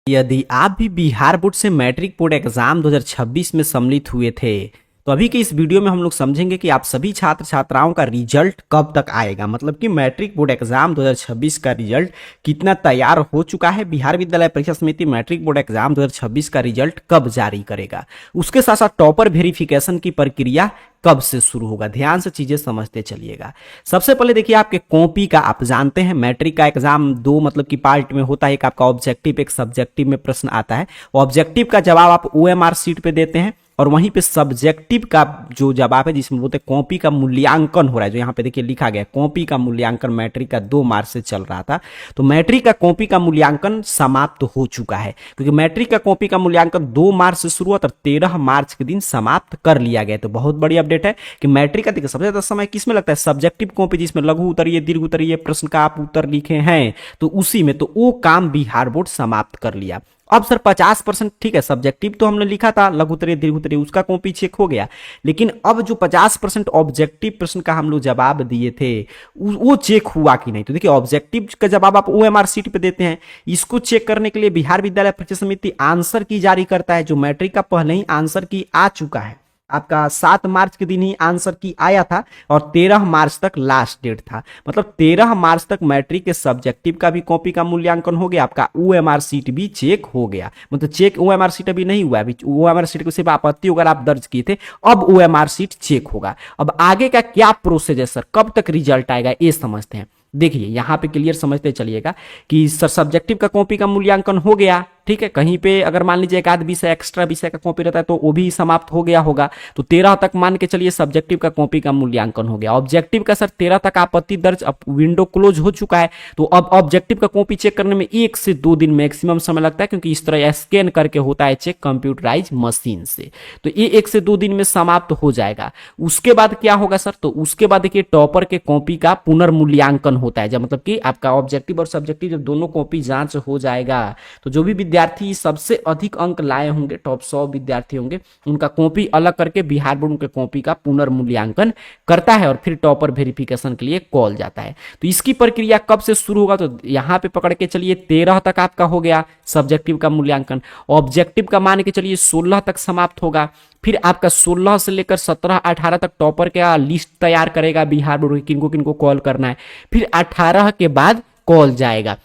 यदि आप भी बिहार बोर्ड से मैट्रिक बोर्ड एग्जाम 2026 में सम्मिलित हुए थे तो अभी के इस वीडियो में हम लोग समझेंगे कि आप सभी छात्र छात्राओं का रिजल्ट कब तक आएगा, मतलब कि मैट्रिक बोर्ड एग्जाम 2026 का रिजल्ट कितना तैयार हो चुका है। बिहार विद्यालय परीक्षा समिति मैट्रिक बोर्ड एग्जाम 2026 का रिजल्ट कब जारी करेगा, उसके साथ साथ टॉपर वेरिफिकेशन की प्रक्रिया कब से शुरू होगा। ध्यान से चीजें समझते चलिएगा। सबसे पहले देखिए, आपके कॉपी का आप जानते हैं मैट्रिक का एग्जाम दो मतलब कि पार्ट में होता है, एक आपका ऑब्जेक्टिव एक सब्जेक्टिव में प्रश्न आता है। ऑब्जेक्टिव का जवाब आप ओएमआर सीट पे देते हैं और वहीं पे सब्जेक्टिव का जो जवाब है जिसमें बोलते हैं कॉपी का मूल्यांकन हो रहा है, जो यहाँ पे देखिए लिखा गया कॉपी का मूल्यांकन मैट्रिक का 2 मार्च से चल रहा था, तो मैट्रिक का कॉपी का मूल्यांकन समाप्त हो चुका है, क्योंकि मैट्रिक का कॉपी का मूल्यांकन 2 मार्च से शुरू हुआ और 13 मार्च के दिन समाप्त कर लिया गया। तो बहुत बड़ी अपडेट है कि मैट्रिक का देखिए सबसे ज्यादा समय किसमें लगता है, सब्जेक्टिव कॉपी जिसमें लघु उत्तरीय दीर्घ उत्तरीय प्रश्न का आप उत्तर लिखे हैं तो उसी में, तो वो काम बिहार बोर्ड समाप्त कर लिया। अब सर 50%, ठीक है, सब्जेक्टिव तो हमने लिखा था लघु उत्तरीय दीर्घ उत्तरीय, उसका कॉपी चेक हो गया, लेकिन अब जो 50% ऑब्जेक्टिव प्रश्न का हम लोग जवाब दिए थे वो चेक हुआ कि नहीं। तो देखिए ऑब्जेक्टिव का जवाब आप ओएमआर सीट पे देते हैं, इसको चेक करने के लिए बिहार विद्यालय परीक्षा समिति आंसर की जारी करता है, जो मैट्रिक का पहले ही आंसर की आ चुका है। आपका 7 मार्च के दिन ही आंसर की आया था और 13 मार्च तक लास्ट डेट था, मतलब 13 मार्च तक मैट्रिक के सब्जेक्टिव का भी कॉपी का मूल्यांकन हो गया, आपका ओएमआर सीट भी चेक हो गया। मतलब चेक ओएमआर सीट अभी नहीं हुआ, अभी ओएमआर सीट को सिर्फ आपत्ति वगैरह आप दर्ज किए थे, अब ओएमआर सीट चेक होगा। अब आगे का क्या प्रोसेस है सर, कब तक रिजल्ट आएगा ये समझते हैं। देखिए यहां पे क्लियर समझते चलिएगा कि सर सब्जेक्टिव का कॉपी का मूल्यांकन हो गया, ठीक है, कहीं पे अगर मान लीजिए एक आध विषय एक्स्ट्रा विषय का कॉपी रहता है तो वो भी समाप्त हो गया होगा, तो 13 तक मान के चलिए सब्जेक्टिव का कॉपी का मूल्यांकन हो गया। ऑब्जेक्टिव का सर 13 तक आपत्ति दर्ज, अब विंडो क्लोज हो चुका है, तो अब ऑब्जेक्टिव का कॉपी चेक करने में 1 से 2 दिन मैक्सिमम समय लगता है, क्योंकि इस तरह स्कैन करके होता है चेक कंप्यूटराइज मशीन से, तो ये 1 से 2 दिन में समाप्त हो जाएगा। उसके बाद क्या होगा सर, तो उसके बाद देखिए टॉपर के कॉपी का पुनर्मूल्यांकन होता है, जब मतलब कि आपका ऑब्जेक्टिव और सब्जेक्टिव जब दोनों कॉपी जांच हो जाएगा तो जो भी विद्यार्थी सबसे अधिक अंक लाए होंगे, टॉप 100 विद्यार्थी होंगे, उनका कॉपी अलग करके बिहार बोर्ड उनके कॉपी का पुनर्मूल्यांकन करता है और फिर टॉपर वेरिफिकेशन के लिए कॉल जाता है। तो इसकी प्रक्रिया कब से शुरू होगा, तो यहां पे पकड़ के चलिए 13 तक आपका हो गया सब्जेक्टिव का मूल्यांकन, ऑब्जेक्टिव का मान के चलिए 16 तक समाप्त होगा, फिर आपका 16 से लेकर 17-18 तक टॉपर का लिस्ट तैयार करेगा बिहार बोर्ड, किनको किनको कॉल करना है, फिर 18 के बाद कॉल जाएगा।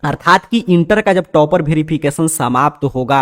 अर्थात कि इंटर का जब टॉपर वेरिफिकेशन समाप्त होगा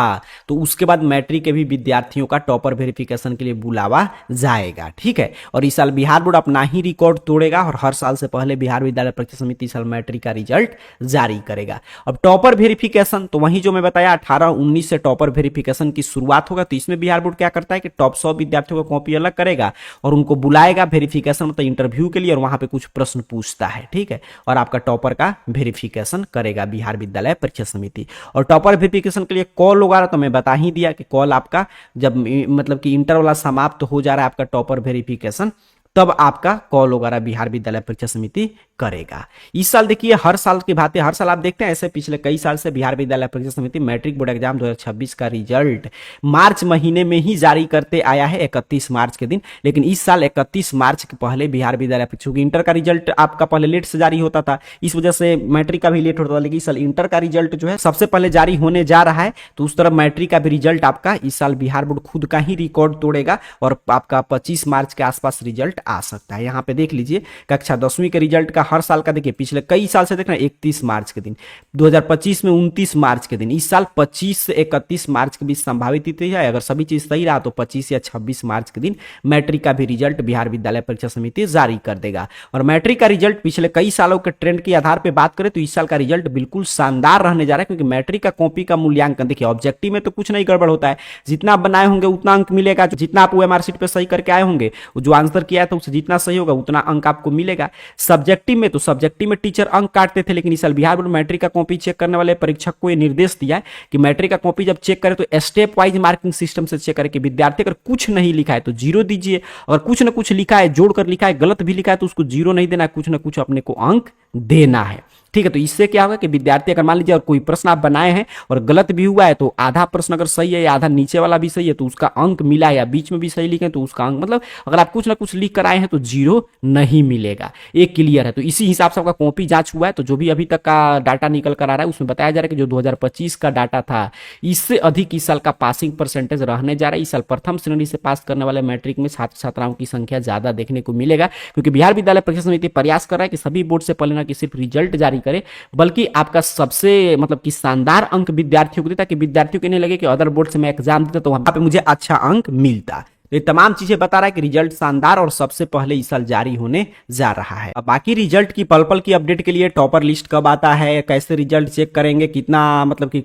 तो उसके बाद मैट्रिक के भी विद्यार्थियों का टॉपर वेरिफिकेशन के लिए बुलावा जाएगा, ठीक है। और इस साल बिहार बोर्ड अपना ही रिकॉर्ड तोड़ेगा और हर साल से पहले बिहार विद्यालय परीक्षा समिति इस साल मैट्रिक का रिजल्ट जारी करेगा। अब टॉपर वेरिफिकेशन तो वही जो मैं बताया 18-19 से टॉपर वेरिफिकेशन की शुरुआत होगा, तो इसमें बिहार बोर्ड क्या करता है कि टॉप 100 विद्यार्थियों को कॉपी अलग करेगा और उनको बुलाएगा वेरिफिकेशन मतलब इंटरव्यू के लिए, और वहां पे कुछ प्रश्न पूछता है, ठीक है, और आपका टॉपर का वेरिफिकेशन करेगा बिहार विद्यालय परीक्षा समिति। और टॉपर वेरिफिकेशन के लिए कॉल होगा, तो मैं बता ही दिया कि कॉल आपका जब मतलब कि इंटर वाला समाप्त हो जा रहा है आपका टॉपर वेरिफिकेशन, तब आपका कॉल वगैरह बिहार विद्यालय परीक्षा समिति करेगा। इस साल देखिए हर साल की बात है, हर साल आप देखते हैं ऐसे पिछले कई साल से बिहार विद्यालय परीक्षा समिति मैट्रिक बोर्ड एग्जाम 2026 का रिजल्ट मार्च महीने में ही जारी करते आया है 31 मार्च के दिन, लेकिन इस साल 31 मार्च के पहले बिहार विद्यालय क्योंकि इंटर का रिजल्ट आपका पहले लेट से जारी होता था, इस वजह से मैट्रिक का भी लेट होता था, लेकिन इस साल इंटर का रिजल्ट जो है सबसे पहले जारी होने जा रहा है, तो उस तरह मैट्रिक का भी रिजल्ट आपका इस साल बिहार बोर्ड खुद का ही रिकॉर्ड तोड़ेगा और आपका 25 मार्च के आसपास रिजल्ट आ सकता है। यहाँ पे देख लीजिए कक्षा 10वीं के रिजल्ट का हर साल का देखिए पिछले कई साल से देख रहे हैं 31 मार्च के दिन, 2025 में 29 मार्च के दिन, इस साल 25 से 31 मार्च के बीच संभावित तिथि है। अगर सभी चीज सही रहा तो 25 या 26 मार्च के दिन मैट्रिक का भी रिजल्ट बिहार विद्यालय परीक्षा समिति जारी कर देगा। और मैट्रिक का रिजल्ट पिछले कई सालों के ट्रेंड के आधार पर बात करें तो इस साल का रिजल्ट बिल्कुल शानदार रहने जा रहा है, क्योंकि मैट्रिक का कॉपी का मूल्यांकन देखिए ऑब्जेक्टिव में तो कुछ नहीं गड़बड़ होता है, जितना आप बनाए होंगे उतना अंक मिलेगा, जितना आप ओएमआर सीट पे सही करके आए होंगे जो आंसर किया है तो उससे जितना सही होगा उतना अंक आपको मिलेगा। सब्जेक्टिव में तो सब्जेक्टिव में टीचर अंक काटते थे, लेकिन इस साल बिहार बोर्ड मैट्रिक का कॉपी चेक करने वाले परीक्षक को यह निर्देश दिया है कि मैट्रिक का कॉपी जब चेक करें तो स्टेप वाइज मार्किंग सिस्टम से चेक करें कि विद्यार्थी अगर कुछ नहीं लिखा है तो 0 दीजिए, और कुछ ना कुछ लिखा है जोड़कर लिखा है गलत भी लिखा है तो उसको 0 नहीं देना है, कुछ ना कुछ अपने को अंक देना है, ठीक है। तो इससे क्या होगा कि विद्यार्थी अगर मान लीजिए और कोई प्रश्न आप बनाए हैं और गलत भी हुआ है तो आधा प्रश्न अगर सही है या आधा नीचे वाला भी सही है तो उसका अंक मिला, या बीच में भी सही लिखे तो उसका अंक, मतलब अगर आप कुछ ना कुछ लिख लेकर आए हैं तो 0 नहीं मिलेगा, ये क्लियर है। तो इसी हिसाब से आपका कॉपी जांच हुआ है, तो जो भी अभी तक का डाटा निकल कर आ रहा है उसमें बताया जा रहा है कि जो 2025 का डाटा था इससे अधिक इस साल का पासिंग परसेंटेज रहने जा रहा है। इस साल प्रथम श्रेणी से पास करने वाले मैट्रिक में छात्र छात्राओं की संख्या ज्यादा देखने को मिलेगा, क्योंकि बिहार विद्यालय परीक्षा समिति प्रयास कर रहा है कि सभी बोर्ड से पहले ना कि सिर्फ रिजल्ट जारी करे, बल्कि आपका सबसे मतलब कि शानदार अंक विद्यार्थियों को दे, ताकि विद्यार्थियों को नहीं लगे कि अदर बोर्ड से मैं एग्जाम देता तो वहां पे मुझे अच्छा अंक मिलता। तो ये तमाम चीजें बता रहा है कि रिजल्ट शानदार और सबसे पहले इस साल जारी होने जा रहा है। अब बाकी रिजल्ट की पल पल की अपडेट के लिए टॉपर लिस्ट कब आता है, कैसे रिजल्ट चेक करेंगे, कितना मतलब कि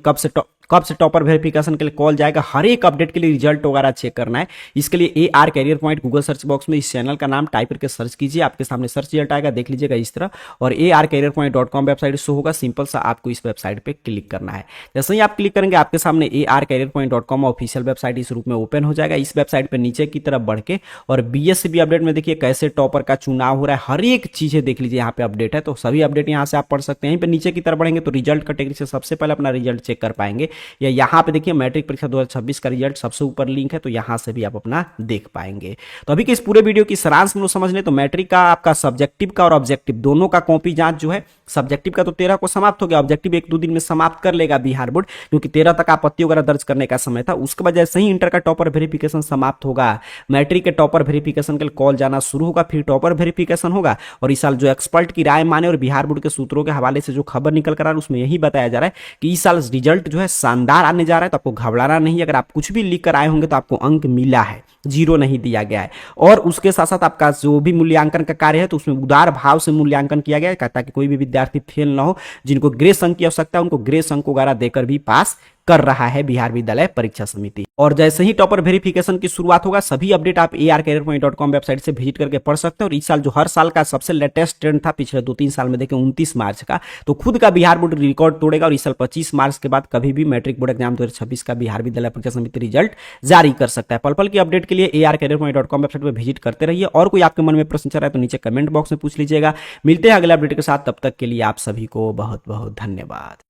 कब से टॉपर वेरिफिकेशन के लिए कॉल जाएगा, हर एक अपडेट के लिए रिजल्ट वगैरह चेक करना है। इसके लिए AR career point Google search box में इस चैनल का नाम टाइप करके सर्च कीजिए, आपके सामने सर्च रिजल्ट आएगा, देख लीजिएगा इस तरह। और arcareerpoint.com वेबसाइट शो होगा, सिंपल सा आपको इस वेबसाइट पे क्लिक करना है। जैसे ही आप क्लिक करेंगे आपके सामने arcareerpoint.com ऑफिशियल वेबसाइट इस रूप में ओपन हो जाएगा। इस वेबसाइट पे नीचे की तरफ बढ़ के और BSCB अपडेट में देखिए कैसे टॉपर का चुनाव हो रहा है, हर एक चीजें देख लीजिए, यहाँ पे अपडेट है, तो सभी अपडेट यहाँ से आप पढ़ सकते हैं। यहीं पे नीचे की तरफ बढ़ेंगे तो रिजल्ट कैटेगरी से सबसे पहले अपना रिजल्ट चेक कर पाएंगे, या यहाँ पे देखिए मैट्रिक परीक्षा 2026 का रिजल्ट सबसे ऊपर लिंक है, तो यहां से भी आप अपना देख पाएंगे। तो अभी के इस पूरे वीडियो की सारांश में समझ लें तो मैट्रिक का आपका सब्जेक्टिव का और ऑब्जेक्टिव दोनों का कॉपी जांच जो है, सब्जेक्टिव का तो 13 को समाप्त हो गया, ऑब्जेक्टिव 1-2 दिन में समाप्त कर लेगा बिहार बोर्ड, क्योंकि 13 तक आपत्ति वगैरह दर्ज करने का समय था। उसके बाद जैसे ही इंटर का टॉपर वेरिफिकेशन समाप्त होगा, मैट्रिक के टॉपर वेरिफिकेशन के लिए कॉल जाना शुरू होगा, फिर टॉपर वेरिफिकेशन होगा। और इस साल जो एक्सपर्ट की राय माने और बिहार बोर्ड के सूत्रों के हवाले से जो खबर निकल कर आ रहा है उसमें यही बताया जा रहा है कि इस साल रिजल्ट जो है शानदार आने जा रहा है। तो आपको घबराना नहीं, अगर आप कुछ भी लिख कर आए होंगे तो आपको अंक मिला है, 0 नहीं दिया गया है। और उसके साथ साथ आपका जो भी मूल्यांकन का कार्य है तो उसमें उदार भाव से मूल्यांकन किया गया है, ताकि कोई भी विद्यार्थी फेल ना हो। जिनको ग्रेस अंक की आवश्यकता है उनको ग्रेस अंक वगैरह देकर भी पास कर रहा है बिहार विद्यालय परीक्षा समिति। और जैसे ही टॉपर वेरिफिकेशन की शुरुआत होगा सभी अपडेट आप arcareerpoint.com वेबसाइट से विजिट करके पढ़ सकते हैं। और इस साल जो हर साल का सबसे लेटेस्ट ट्रेंड था पिछले 2-3 साल में देखें 29 मार्च का, तो खुद का बिहार बोर्ड रिकॉर्ड तोड़ेगा और इस साल 25 मार्च के बाद कभी भी मैट्रिक बोर्ड एग्जाम 2026 का बिहार विद्यालय परीक्षा समिति रिजल्ट जारी कर सकता है। पल पल की अपडेट के लिए arcareerpoint.com वेबसाइट पर विजिट करते रहिए। और कोई आपके मन में प्रश्न चल रहा है तो नीचे कमेंट बॉक्स में पूछ लीजिएगा। मिलते हैं अगले अपडेट के साथ, तब तक के लिए आप सभी को बहुत बहुत धन्यवाद।